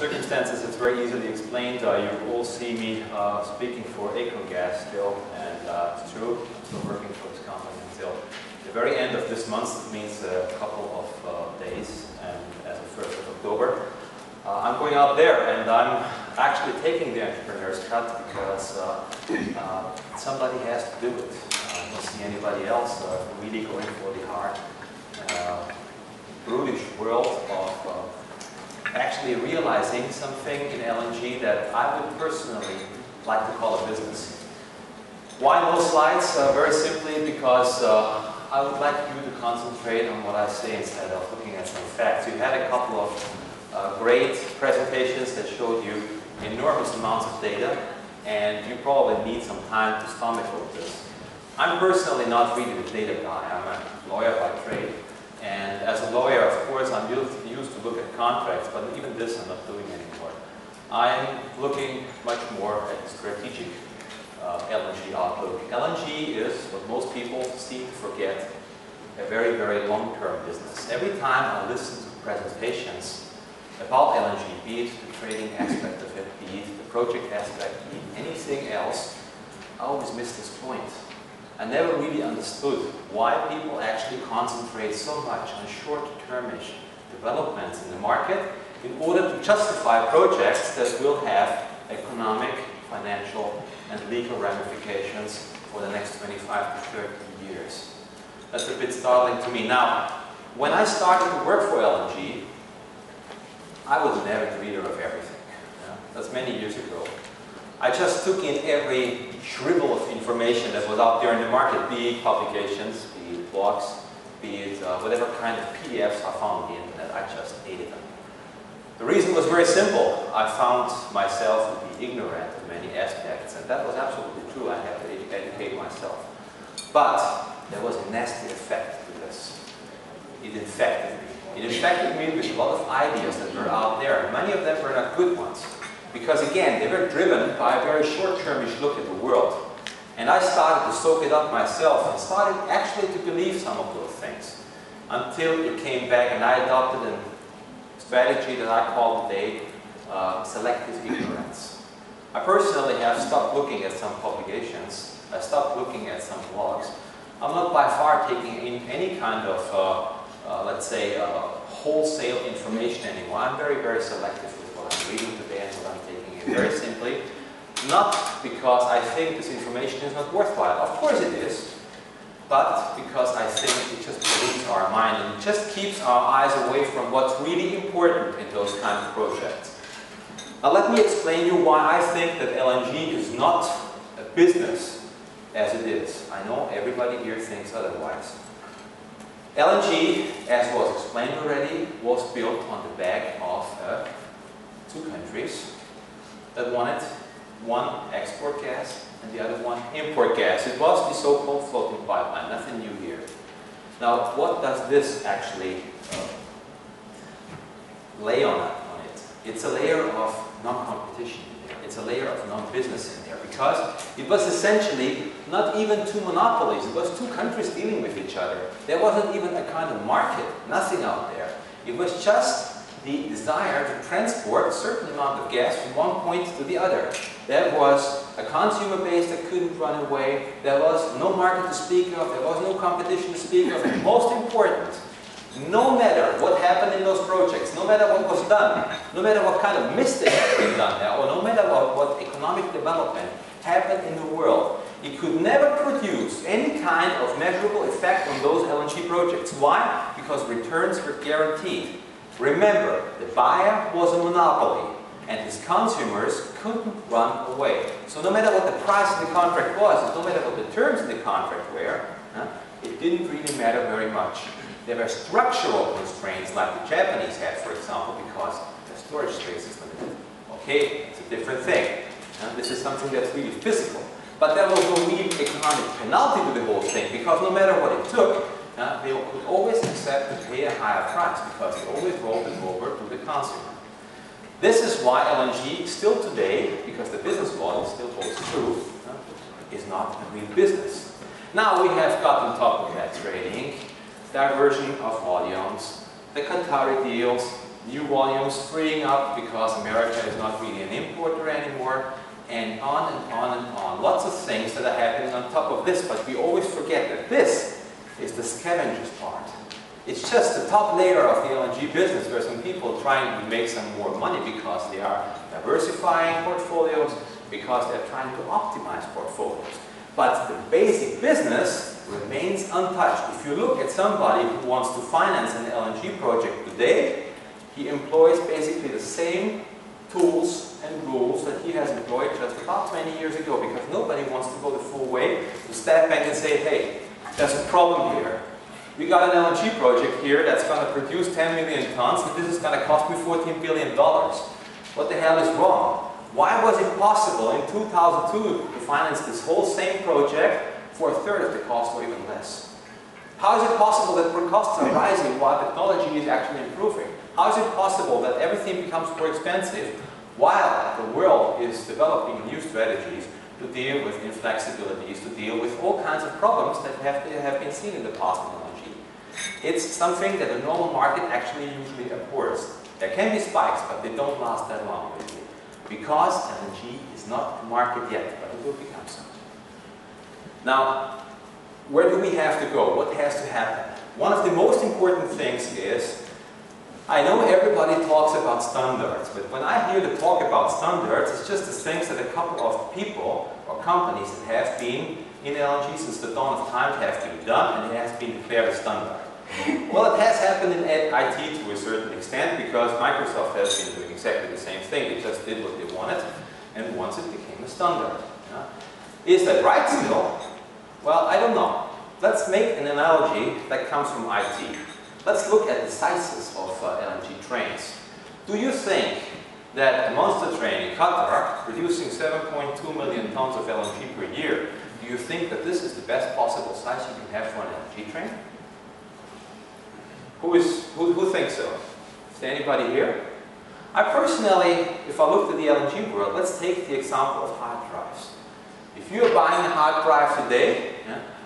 circumstances, it's very easily explained. You all see me speaking for Gas still, and it's true. I'm still working for this company until the very end of this month. It means a couple of days, and as of 1st of October, I'm going out there, and I'm actually taking the entrepreneur's cut because somebody has to do it. I don't see anybody else really going for the hard, brutish world of actually realizing something in LNG that I would personally like to call a business. Why those slides? Very simply because I would like you to concentrate on what I say instead of looking at some facts. You had a couple of great presentations that showed you enormous amounts of data, and you probably need some time to stomach all this. I'm personally not really the data guy. I'm a lawyer by trade. And as a lawyer, of course, I'm used to look at contracts, but even this I'm not doing anymore. I'm looking much more at the strategic LNG outlook. LNG is, what most people seem to forget, a very, very long-term business. Every time I listen to presentations about LNG, be it the trading aspect of it, be it the project aspect, be it anything else, I always miss this point. I never really understood why people actually concentrate so much on short-termish developments in the market in order to justify projects that will have economic, financial, and legal ramifications for the next 25 to 30 years. That's a bit startling to me. Now, when I started to work for LNG, I was an avid reader of everything. That's many years ago. I just took in every shrivel of information that was out there in the market, be it publications, be it blogs, be it whatever kind of PDFs I found on the internet. I just ate them. The reason was very simple. I found myself to be ignorant of many aspects, and that was absolutely true. I had to educate myself. But there was a nasty effect to this. It infected me. It infected me with a lot of ideas that were out there, and many of them were not good ones. Because again, they were driven by a very short-termish look at the world. And I started to soak it up myself and started actually to believe some of those things. Until it came back and I adopted a strategy that I call today selective ignorance. I personally have stopped looking at some publications. I stopped looking at some blogs. I'm not by far taking in any kind of, let's say, wholesale information anymore. I'm very, very selective with what I'm reading today and what I'm taking in. Very simply, not because I think this information is not worthwhile. Of course it is. But because I think it just pollutes our mind and it just keeps our eyes away from what's really important in those kinds of projects. Now let me explain you why I think that LNG is not a business as it is. I know everybody here thinks otherwise. LNG, as was explained already, was built on the back of two countries that wanted one export gas and the other one import gas. It was the so-called floating pipeline, nothing new here. Now, what does this actually lay on it? It's a layer of non-competition in there. It's a layer of non-business in there because it was essentially not even two monopolies. It was two countries dealing with each other. There wasn't even a kind of market, nothing out there. It was just the desire to transport a certain amount of gas from one point to the other. There was a consumer base that couldn't run away. There was no market to speak of. There was no competition to speak of. And most important, no matter what happened in those projects, no matter what was done, no matter what kind of mistake had been done there, or no matter what economic development happened in the world, it could never produce any kind of measurable effect on those LNG projects. Why? Because returns were guaranteed. Remember, the buyer was a monopoly, and his consumers couldn't run away. So no matter what the price of the contract was, and no matter what the terms of the contract were, it didn't really matter very much. There were structural constraints like the Japanese had, for example, because the storage space is limited. Okay, it's a different thing. This is something that's really physical. But there was no real economic penalty to the whole thing, because no matter what it took, they could always accept to pay a higher price because they always rolled it over to the consumer. This is why LNG still today, because the business model still holds true, is not a real business. Now we have got on top of that trading, diversion of volumes, the Qatari deals, new volumes freeing up because America is not really an importer anymore, and on and on and on. Lots of things that are happening on top of this, but we always forget that this is the scavenger's part. It's just the top layer of the LNG business where some people are trying to make some more money because they are diversifying portfolios, because they're trying to optimize portfolios. But the basic business remains untouched. If you look at somebody who wants to finance an LNG project today, he employs basically the same tools and rules that he has employed just about 20 years ago, because nobody wants to go the full way to step back and say, hey, there's a problem here. We got an LNG project here that's going to produce 10 million tons, and this is going to cost me $14 billion. What the hell is wrong? Why was it possible in 2002 to finance this whole same project for a third of the cost or even less? How is it possible that costs are rising while technology is actually improving? How is it possible that everything becomes more expensive while the world is developing new strategies to deal with inflexibilities, to deal with all kinds of problems that have been seen in the past in LNG? It's something that a normal market actually usually abhors. There can be spikes, but they don't last that long, really, because LNG is not a market yet, but it will become so. Now, where do we have to go? What has to happen? One of the most important things is, I know everybody talks about standards, but when I hear the talk about standards, it's just the things that a couple of people or companies that have been in LNG since the dawn of time have been done, and it has been declared a standard. Well, it has happened in IT to a certain extent, because Microsoft has been doing exactly the same thing. They just did what they wanted, and once it became a standard. Is that right still? Well, I don't know. Let's make an analogy that comes from IT. Let's look at the sizes of LNG trains. Do you think that a monster train in Qatar, producing 7.2 million tons of LNG per year, do you think that this is the best possible size you can have for an LNG train? Who thinks so? Is there anybody here? I personally, if I look at the LNG world, let's take the example of hard drives. If you're buying a hard drive today,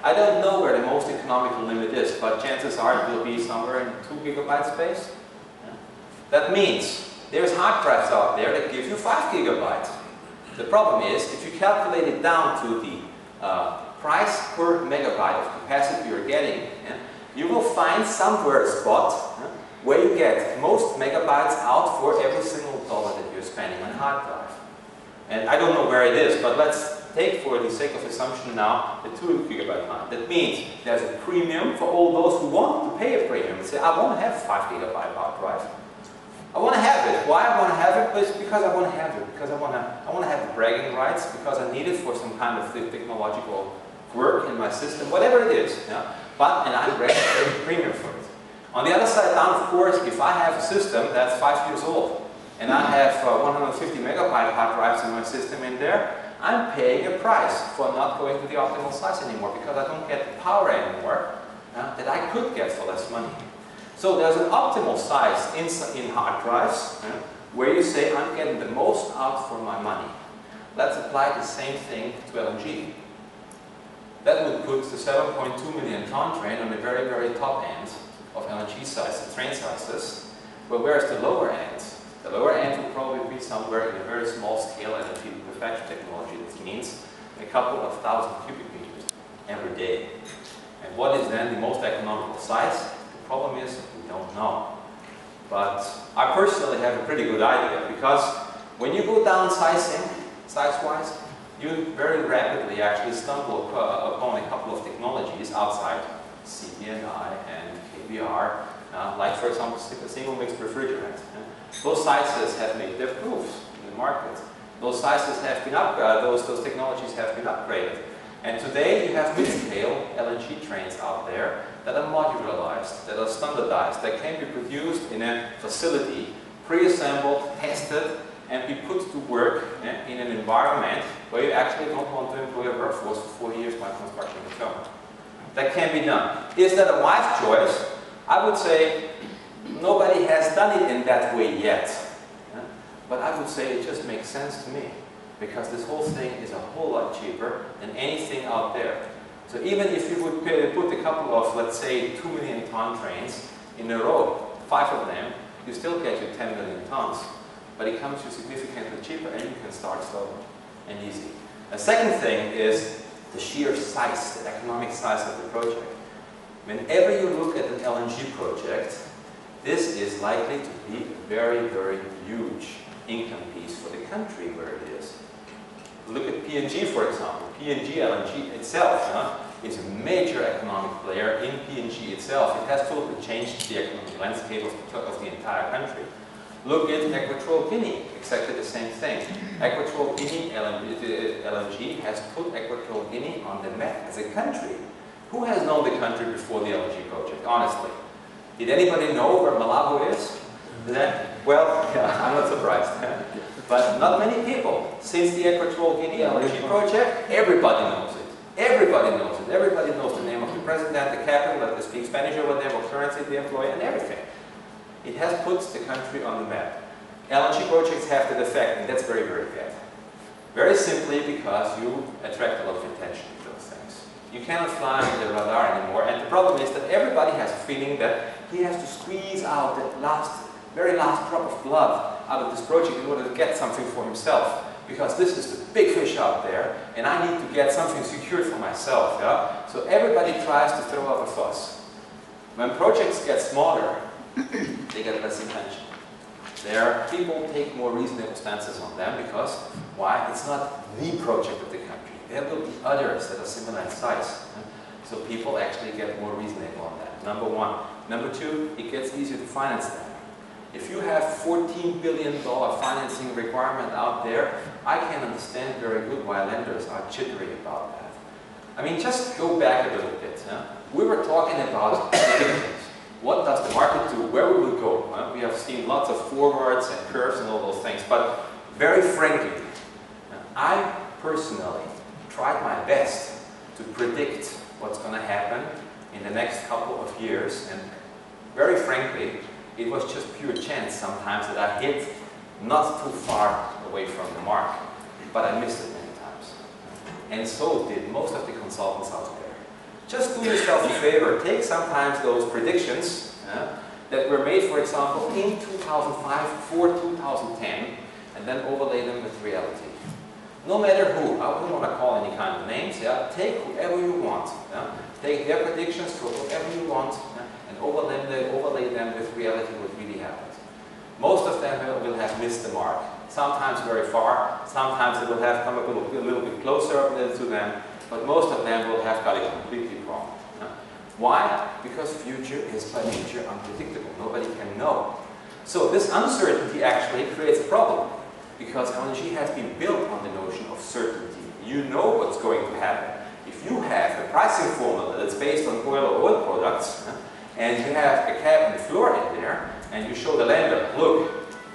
I don't know where the most economical limit is, but chances are it will be somewhere in 2 gigabyte space. That means there's hard drives out there that give you 5 gigabytes. The problem is, if you calculate it down to the price per megabyte of capacity you're getting, you will find somewhere a spot where you get most megabytes out for every single dollar that you're spending on a hard drive. And I don't know where it is, but let's take, for the sake of assumption now, the 2 gigabyte line. That means there's a premium for all those who want to pay a premium and say, I want to have a 5 gigabyte hard drive. I want to have it. Why I want to have it? It's because I want to have it. Because I want to have the bragging rights, because I need it for some kind of technological work in my system, whatever it is. And I'm ready to pay a premium for it. On the other side down, of course, if I have a system that's 5 years old, and I have 150 megabyte hard drives in my system in there, I'm paying a price for not going to the optimal size anymore, because I don't get the power anymore that I could get for less money. So there's an optimal size in hard drives where you say, I'm getting the most out for my money. Let's apply the same thing to LNG. That would put the 7.2 million ton train on the very, very top end of LNG size, train sizes. But where's the lower end? The lower end will probably be somewhere in a very small scale LNG liquefaction technology. This means a couple of thousand cubic meters every day. And what is then the most economical size? The problem is we don't know. But I personally have a pretty good idea, because when you go down size-wise, you very rapidly actually stumble upon a couple of technologies outside CDNI and KBR, like for example single mixed refrigerant. Those sizes have made their proofs in the market. Those sizes have been upgraded, those technologies have been upgraded. And today you have mid-scale LNG trains out there that are modularized, that are standardized, that can be produced in a facility, pre-assembled, tested, and be put to work in an environment where you actually don't want to employ a workforce for 4 years while constructing a film. That can be done. Is that a wise choice? I would say nobody has done it in that way yet. But I would say it just makes sense to me, because this whole thing is a whole lot cheaper than anything out there. So even if you would put a couple of, let's say, 2 million ton trains in a row, 5 of them, you still get your 10 million tons, but it comes to significantly cheaper and you can start slow and easy. The second thing is the sheer size, the economic size of the project. Whenever you look at an LNG project, this is likely to be a very, very huge income piece for the country where it is. Look at PNG, for example. PNG LNG itself is a major economic player in PNG itself. It has totally changed the economic landscape of the entire country. Look at Equatorial Guinea, exactly the same thing. Equatorial Guinea LNG has put Equatorial Guinea on the map as a country. Who has known the country before the LNG project, honestly? Did anybody know where Malabo is? Well, yeah, I'm not surprised. But not many people. Since the Equatorial Guinea LNG project, everybody knows it. Everybody knows it. Everybody knows the name of the president, the capital, that they speak Spanish over there, what currency they employ, and everything. It has put the country on the map. LNG projects have that effect, and that's very, very bad. Very simply because you attract a lot of attention to those things. You cannot fly under the radar anymore, and the problem is that everybody has a feeling that he has to squeeze out that very last drop of blood out of this project in order to get something for himself. Because this is the big fish out there, and I need to get something secured for myself. Yeah? So everybody tries to throw up a fuss. When projects get smaller, they get less attention. People take more reasonable stances on them because, why? It's not the project of the country. There will be others that are similar in size. So people actually get more reasonable on that, number one. Number two, it gets easier to finance them. If you have $14 billion financing requirement out there, I can understand very good why lenders are jittery about that. I mean, just go back a little bit. We were talking about predictions. What does the market do? Where we will go? We have seen lots of forwards and curves and all those things, but very frankly, I personally tried my best to predict what's going to happen in the next couple of years, and very frankly, it was just pure chance sometimes that I hit not too far away from the mark, but I missed it many times. And so did most of the consultants out there. Just do yourself a favor, take sometimes those predictions that were made, for example, in 2005 for 2010, and then overlay them with reality. No matter who, I wouldn't want to call any kind of names, take whoever you want. Take their predictions for whatever you want, and overlay them with reality, what really happened. Most of them will have missed the mark. Sometimes very far, sometimes it will have come a little bit closer to them, but most of them will have got it completely wrong. Why? Because future is by nature unpredictable. Nobody can know. So this uncertainty actually creates a problem, because LNG has been built on the notion of certainty. You know what's going to happen. If you have a pricing formula that's based on oil or oil products, and you have a cap and floor in there, and you show the lender, look,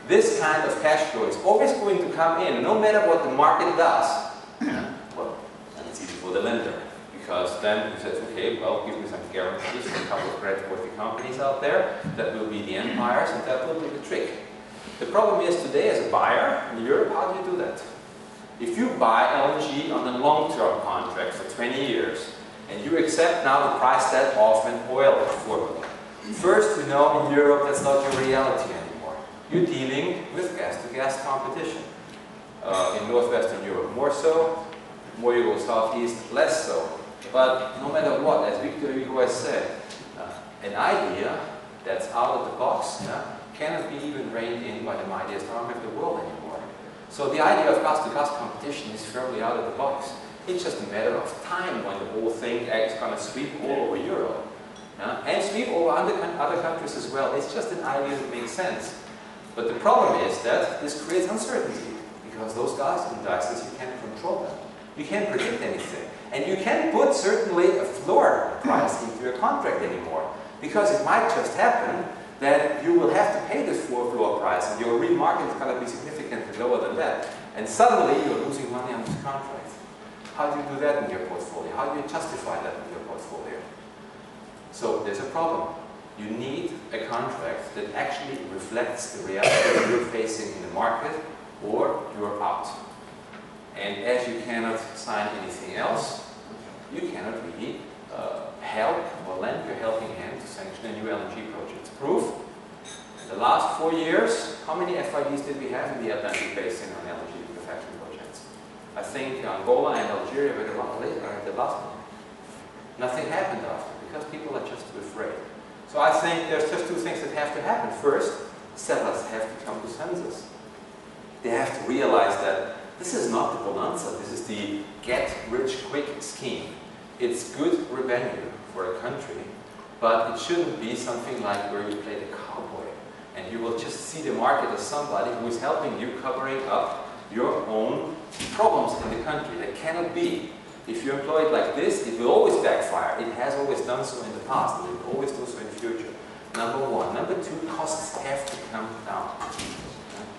this kind of cash flow is always going to come in, no matter what the market does. Well, and it's easy for the lender, because then he says, okay, well, give me some guarantees from a couple of creditworthy companies out there, that will be the empires, and that will be the trick. The problem is today, as a buyer in Europe, how do you do that? If you buy LNG on a long-term contract for 20 years, and you accept now the price that of an oil formula, first, you know, in Europe, that's not your reality anymore. You're dealing with gas-to-gas competition. In Northwestern Europe, more so. More you go southeast, less so. But no matter what, as Victor Hugo has said, an idea that's out of the box cannot be even reined in by the mightiest army of the world anymore. So the idea of gas-to-gas competition is firmly out of the box. It's just a matter of time when the whole thing is going to sweep all over Europe. And sweep over other countries as well. It's just an idea that makes sense. But the problem is that this creates uncertainty, because those gas indices, you can't control them. You can't predict anything. And you can't put certainly a floor price into your contract anymore, because it might just happen that you will have to pay this floor price, and your real market is going to be significantly lower than that. And suddenly you're losing money on this contract. How do you do that in your portfolio? How do you justify that in your portfolio? So there's a problem. You need a contract that actually reflects the reality that you're facing in the market, or you're out. And as you cannot sign anything else, you cannot really help or lend your helping hand to sanction a new LNG project. Proof? The last 4 years, how many FIDs did we have in the Atlantic Basin on LNG liquefaction projects? I think Angola and Algeria were the last one. Nothing happened after because people are just too afraid. So I think there's just two things that have to happen. First, settlers have to come to senses. They have to realize that this is not the bonanza, this is the get-rich-quick scheme. It's good revenue for a country, but it shouldn't be something like where you play the cowboy and you will just see the market as somebody who is helping you covering up your own problems in the country. That cannot be. If you employ it like this, it will always backfire. It has always done so in the past, and it will always do so in the future. Number one. Number two, costs have to come down.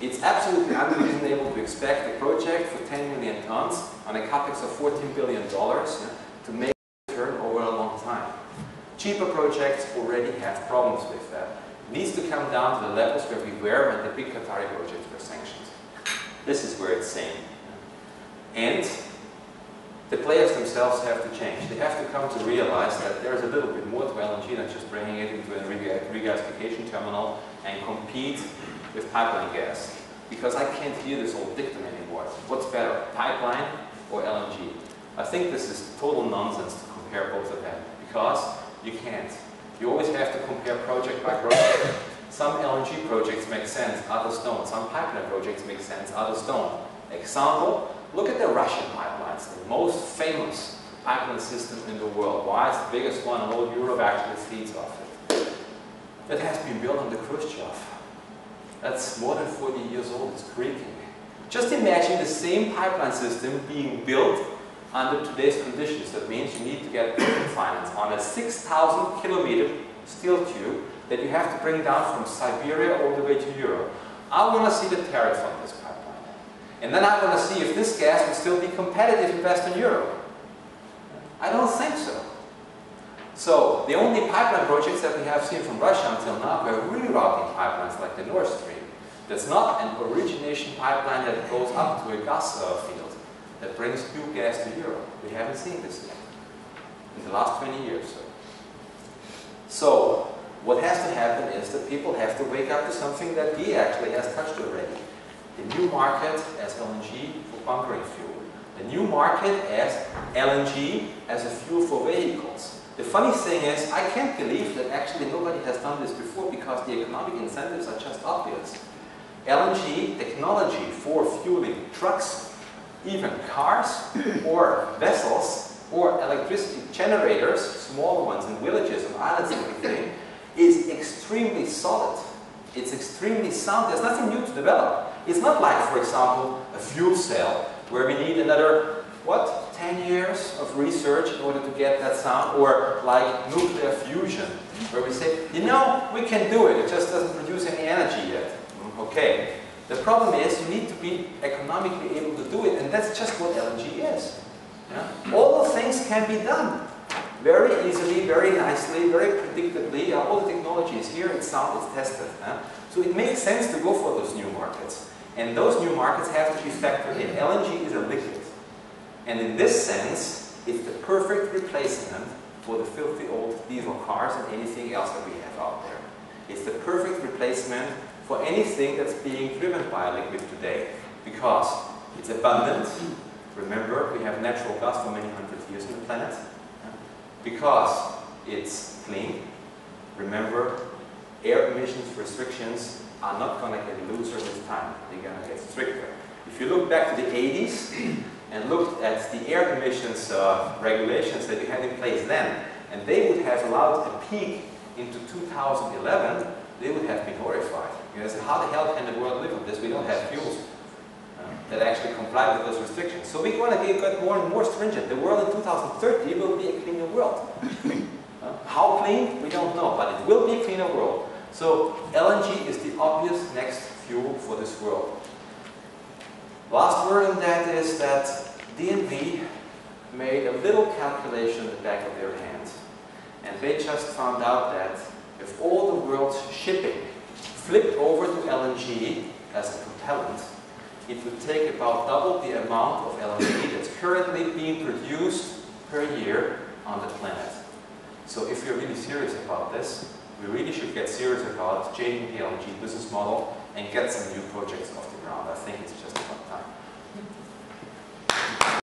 It's absolutely unreasonable to expect a project for 10 million tons on a capex of $14 billion to make a return over a long time. Cheaper projects already have problems with that. It needs to come down to the levels where we were when the big Qatari projects were sanctioned. This is where it's sane. And the players themselves have to change. They have to come to realize that there's a little bit more to LNG than just bringing it into a regasification terminal and compete with pipeline gas. Because I can't hear this old dictum anymore. What's better, pipeline or LNG? I think this is total nonsense to compare both of them. Because you can't. You always have to compare project by project. Some LNG projects make sense, others don't. Some pipeline projects make sense, others don't. Example, look at the Russian pipelines, the most famous pipeline system in the world. Why? It's the biggest one, and all Europe actually feeds off it. That has been built under Khrushchev. That's more than 40 years old, it's creaking. Just imagine the same pipeline system being built under today's conditions. That means you need to get finance on a 6,000 kilometer steel tube that you have to bring down from Siberia all the way to Europe. I want to see the tariff on this pipeline. And then I want to see if this gas will still be competitive in Western Europe. I don't think so. So the only pipeline projects that we have seen from Russia until now were rerouting pipelines like the Nord Stream. That's not an origination pipeline that goes up to a gas field that brings new gas to Europe. We haven't seen this yet in the last 20 years. So what has to happen is that people have to wake up to something that he actually has touched already. The new market as LNG for bunkering fuel. The new market as LNG as a fuel for vehicles. The funny thing is, I can't believe that actually nobody has done this before because the economic incentives are just obvious. LNG technology for fueling trucks, even cars, or vessels, or electricity generators, smaller ones in villages and islands and everything, is extremely solid. It's extremely sound. There's nothing new to develop. It's not like, for example, a fuel cell, where we need another, 10 years of research in order to get that sound, or like nuclear fusion, where we say, you know, we can do it, it just doesn't produce any energy yet. Okay. The problem is you need to be economically able to do it, and that's just what LNG is. Yeah? All the things can be done very easily, very nicely, very predictably. All the technology is here, it's sound, it's tested. So it makes sense to go for those new markets. And those new markets have to be factored in. LNG is a liquid. And in this sense, it's the perfect replacement for the filthy old diesel cars and anything else that we have out there. It's the perfect replacement for anything that's being driven by a liquid today. Because it's abundant. Remember, we have natural gas for many hundred years on the planet. Because it's clean. Remember, air emissions restrictions are not going to get looser with time. They're going to get stricter. If you look back to the 80s and looked at the air emissions regulations that we had in place then, and they would have allowed a peak into 2011, they would have been horrified. You say, how the hell can the world live on this? We don't have fuels that actually comply with those restrictions. So we're going to get more and more stringent. The world in 2030 will be a cleaner world. How clean? We don't know, but it will be a cleaner world. So LNG is the obvious next fuel for this world. Last word on that is that DNV made a little calculation in the back of their hand. And they just found out that if all the world's shipping flipped over to LNG as a propellant, it would take about double the amount of LNG that's currently being produced per year on the planet. So if you're really serious about this, we really should get serious about changing the LNG business model and get some new projects off the ground. I think